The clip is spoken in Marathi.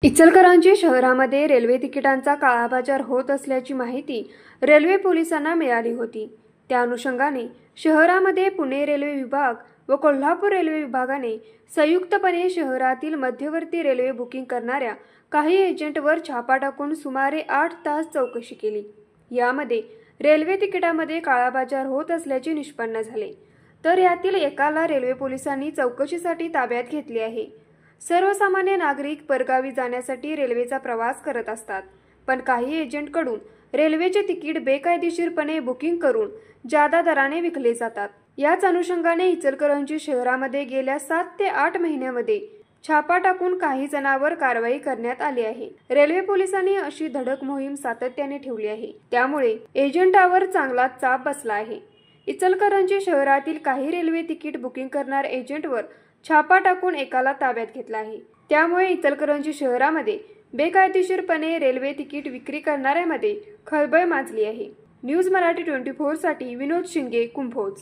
इचलकरंजी शहरामध्ये रेल्वे तिकिटांचा काळाबाजार होत असल्याची माहिती रेल्वे पोलिसांना मिळाली होती। त्या अनुषंगाने शहरामध्ये पुणे रेल्वे विभाग व कोल्हापूर रेल्वे विभागाने संयुक्तपणे शहरातील मध्यवर्ती रेल्वे बुकिंग करणाऱ्या काही एजंटवर छापा टाकून सुमारे 8 तास चौकशी केली। यामध्ये रेल्वे तिकिटामध्ये काळाबाजार होत असल्याचे निष्पन्न झाले। तर यातील एकाला रेल्वे पोलिसांनी चौकशीसाठी ताब्यात घेतले आहे। सर्वसामान्य नागरिक परगावी जाण्यासाठी रेल्वेचा प्रवास करत असतात, पण काही एजंटकडून रेल्वेचे तिकीट बेकायदेशीरपणे बुकिंग करून जादा दराने विकले जातात। याच अनुषंगाने इचलकरंजी शहरामध्ये गेल्या 7 ते 8 महिन्यामध्ये छापा टाकून काही जणांवर कारवाई करण्यात आली आहे। रेल्वे पोलिसांनी अशी धडक मोहीम सातत्याने ठेवली आहे, त्यामुळे एजंटावर चांगला चाप बसला आहे। इचलकरंजी शहरातील काही रेल्वे तिकीट बुकिंग करणाऱ्या एजंटवर छापा टाकून एकाला ताब्यात घेतला आहे। त्यामुळे इचलकरंजी शहरामध्ये बेकायदेशीरपणे रेल्वे तिकीट विक्री करणाऱ्यांमध्ये खळबळ माजली आहे। न्यूज मराठी 24 साठी विनोद शिंगे, कुंभोज।